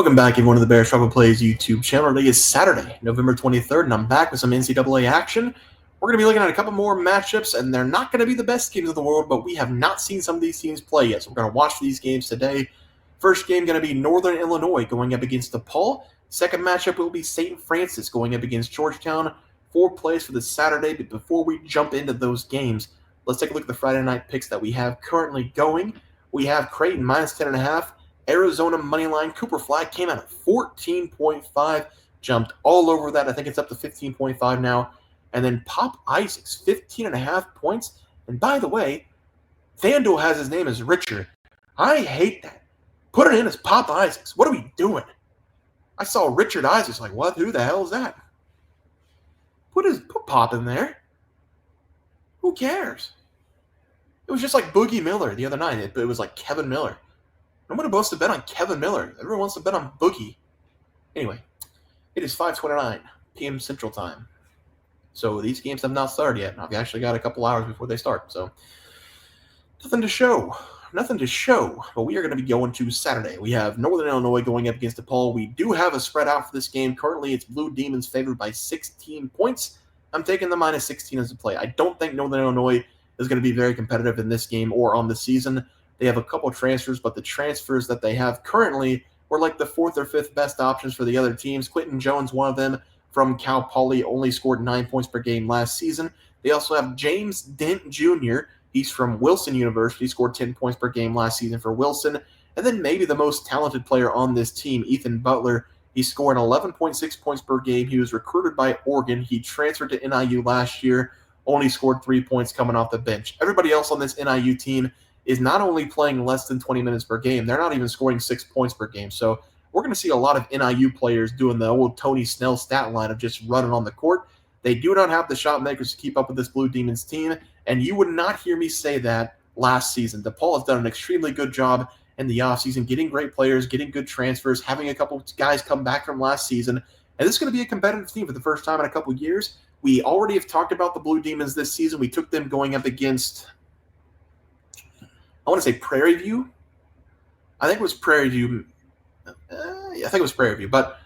Welcome back, everyone, to the Bears Travel Plays YouTube channel. Today is Saturday, November 23rd, and I'm back with some NCAA action. We're going to be looking at a couple more matchups, and they're not going to be the best games of the world, but we have not seen some of these teams play yet, so we're going to watch these games today. First game going to be Northern Illinois going up against DePaul. Second matchup will be St. Francis going up against Georgetown. 4 plays for this Saturday, but before we jump into those games, let's take a look at the Friday night picks that we have currently going. We have Creighton minus 10.5. Arizona moneyline. Cooper Flag came out at 14.5, jumped all over that. I think it's up to 15.5 now. And then Pop Isaacs, 15.5 points. And by the way, FanDuel has his name as Richard. I hate that. Put it in as Pop Isaacs. What are we doing? I saw Richard Isaacs, like, what? Who the hell is that? Put Pop in there. Who cares? It was just like Boogie Miller the other night. It was like Kevin Miller. Nobody wants to bet on Kevin Miller. Everyone wants to bet on Boogie. Anyway, it is 5:29 p.m. Central Time. So these games have not started yet. I've actually got a couple hours before they start. So nothing to show. Nothing to show. But we are going to be going to Saturday. We have Northern Illinois going up against DePaul. We do have a spread out for this game. Currently, it's Blue Demons favored by 16 points. I'm taking the minus 16 as a play. I don't think Northern Illinois is going to be very competitive in this game or on the season. They have a couple transfers, but the transfers that they have currently were like the 4th or 5th best options for the other teams. Quentin Jones, one of them from Cal Poly, only scored 9 points per game last season. They also have James Dent Jr. He's from Wilson University, scored 10 points per game last season for Wilson. And then maybe the most talented player on this team, Ethan Butler. He scored 11.6 points per game. He was recruited by Oregon. He transferred to NIU last year, only scored 3 points coming off the bench. Everybody else on this NIU team is not only playing less than 20 minutes per game, they're not even scoring 6 points per game. So we're going to see a lot of NIU players doing the old Tony Snell stat line of just running on the court. They do not have the shot makers to keep up with this Blue Demons team, and you would not hear me say that last season. DePaul has done an extremely good job in the offseason, getting great players, getting good transfers, having a couple guys come back from last season, and this is going to be a competitive team for the first time in a couple years. We already have talked about the Blue Demons this season. We took them going up against, I want to say Prairie View. I think it was Prairie View. I think it was Prairie View. But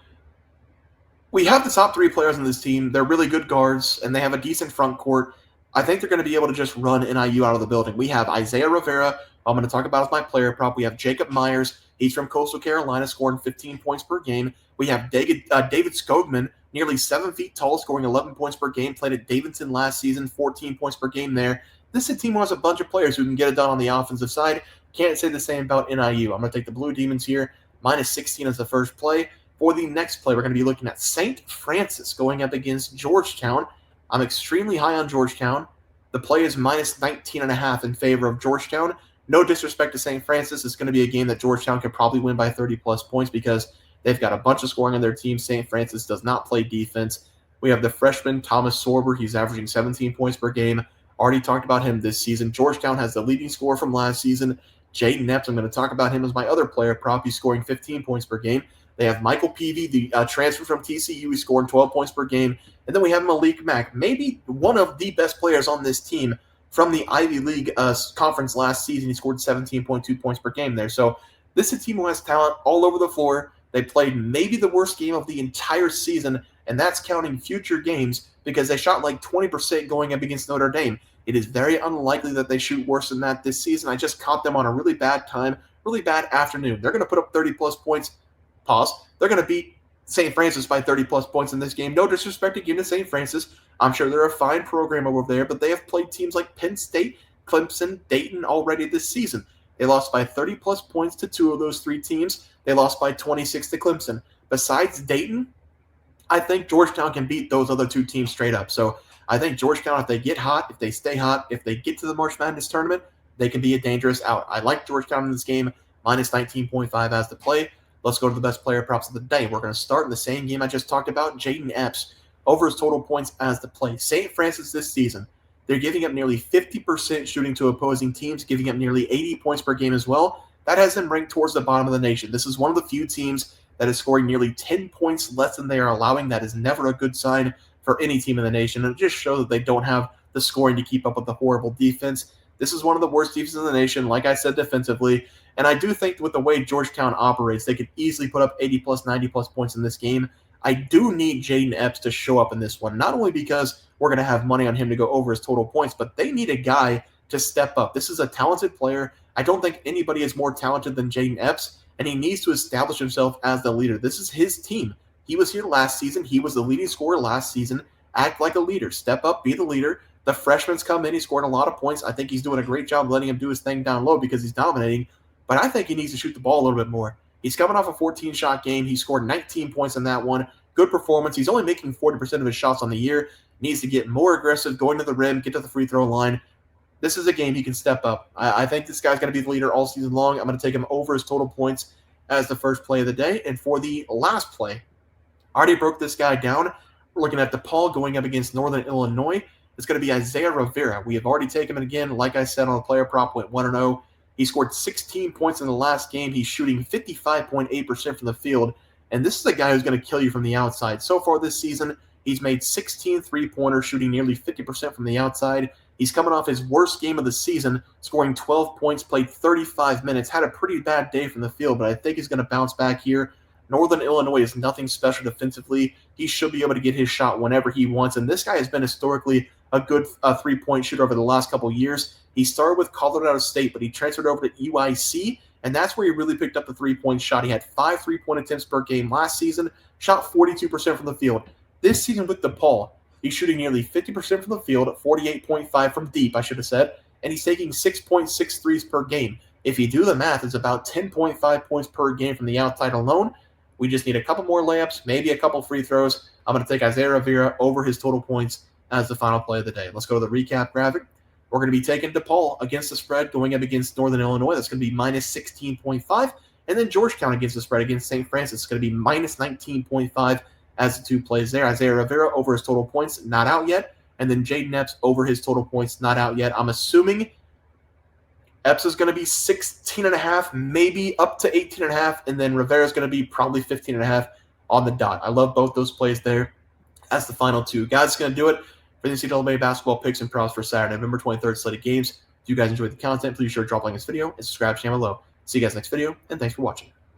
we have the top 3 players on this team. They're really good guards, and they have a decent front court. I think they're going to be able to just run NIU out of the building. We have Isaiah Rivera, I'm going to talk about as my player prop. We have Jacob Myers. He's from Coastal Carolina, scoring 15 points per game. We have David Skogman, nearly 7 feet tall, scoring 11 points per game. Played at Davidson last season, 14 points per game there. This is a team who has a bunch of players who can get it done on the offensive side. Can't say the same about NIU. I'm going to take the Blue Demons here, minus 16 as the first play. For the next play, we're going to be looking at St. Francis going up against Georgetown. I'm extremely high on Georgetown. The play is minus 19.5 in favor of Georgetown. No disrespect to St. Francis. It's going to be a game that Georgetown could probably win by 30-plus points because they've got a bunch of scoring on their team. St. Francis does not play defense. We have the freshman Thomas Sorber. He's averaging 17 points per game. Already talked about him this season. Georgetown has the leading scorer from last season, Jaden Epps. I'm going to talk about him as my other player prop. He's scoring 15 points per game. They have Michael Peavy, the transfer from TCU. He's scoring 12 points per game. And then we have Malik Mack, maybe one of the best players on this team from the Ivy League conference last season. He scored 17.2 points per game there. So this is a team who has talent all over the floor. They played maybe the worst game of the entire season, and that's counting future games because they shot like 20% going up against Notre Dame. It is very unlikely that they shoot worse than that this season. I just caught them on a really bad time, really bad afternoon. They're going to put up 30-plus points. Pause. They're going to beat St. Francis by 30-plus points in this game. No disrespect again to St. Francis. I'm sure they're a fine program over there, but they have played teams like Penn State, Clemson, Dayton already this season. They lost by 30-plus points to 2 of those 3 teams. They lost by 26 to Clemson. Besides Dayton, I think Georgetown can beat those other 2 teams straight up. So I think Georgetown, if they get hot, if they stay hot, if they get to the March Madness tournament, they can be a dangerous out. I like Georgetown in this game, minus 19.5 as the play. Let's go to the best player props of the day. We're going to start in the same game I just talked about, Jaden Epps, over his total points as the play. St. Francis this season, they're giving up nearly 50% shooting to opposing teams, giving up nearly 80 points per game as well. That has them ranked towards the bottom of the nation. This is one of the few teams that is scoring nearly 10 points less than they are allowing. That is never a good sign for any team in the nation. And it just shows that they don't have the scoring to keep up with the horrible defense. This is one of the worst defenses in the nation, like I said, defensively. And I do think with the way Georgetown operates, they could easily put up 80 plus, 90 plus points in this game. I do need Jaden Epps to show up in this one, not only because we're going to have money on him to go over his total points, but they need a guy to step up. This is a talented player. I don't think anybody is more talented than Jaden Epps, and he needs to establish himself as the leader. This is his team. He was here last season. He was the leading scorer last season. Act like a leader. Step up, be the leader. The freshman's come in. He scored a lot of points. I think he's doing a great job letting him do his thing down low because he's dominating, but I think he needs to shoot the ball a little bit more. He's coming off a 14-shot game. He scored 19 points in that one. Good performance. He's only making 40% of his shots on the year. Needs to get more aggressive, going to the rim, get to the free throw line. This is a game he can step up. I think this guy's going to be the leader all season long. I'm going to take him over his total points as the first play of the day. And for the last play, I already broke this guy down. We're looking at DePaul going up against Northern Illinois. It's going to be Isaiah Rivera. We have already taken him again. Like I said, on the player prop, went 1-0. He scored 16 points in the last game. He's shooting 55.8% from the field. And this is a guy who's going to kill you from the outside. So far this season, he's made 16 three-pointers, shooting nearly 50% from the outside. He's coming off his worst game of the season, scoring 12 points, played 35 minutes, had a pretty bad day from the field, but I think he's going to bounce back here. Northern Illinois is nothing special defensively. He should be able to get his shot whenever he wants, and this guy has been historically a good three-point shooter over the last couple of years. He started with Colorado State, but he transferred over to UIC, and that's where he really picked up the three-point shot. He had 5 three-point attempts per game last season, shot 42% from the field. This season with DePaul, he's shooting nearly 50% from the field, 48.5 from deep, I should have said, and he's taking 6.6 threes per game. If you do the math, it's about 10.5 points per game from the outside alone. We just need a couple more layups, maybe a couple free throws. I'm going to take Isaiah Rivera over his total points as the final play of the day. Let's go to the recap graphic. We're going to be taking DePaul against the spread, going up against Northern Illinois. That's going to be minus 16.5. And then Georgetown against the spread against St. Francis. It's going to be minus 19.5 as the two plays there. Isaiah Rivera over his total points, not out yet. And then Jaden Epps over his total points, not out yet. I'm assuming Epps is going to be 16.5, maybe up to 18.5. And then Rivera is going to be probably 15.5 on the dot. I love both those plays there as the final two. Guys, it's going to do it for the NCAA basketball picks and props for Saturday, November 23rd slate of games. If you guys enjoyed the content, please be sure to drop a like on this video and subscribe to the channel below. See you guys next video, and thanks for watching.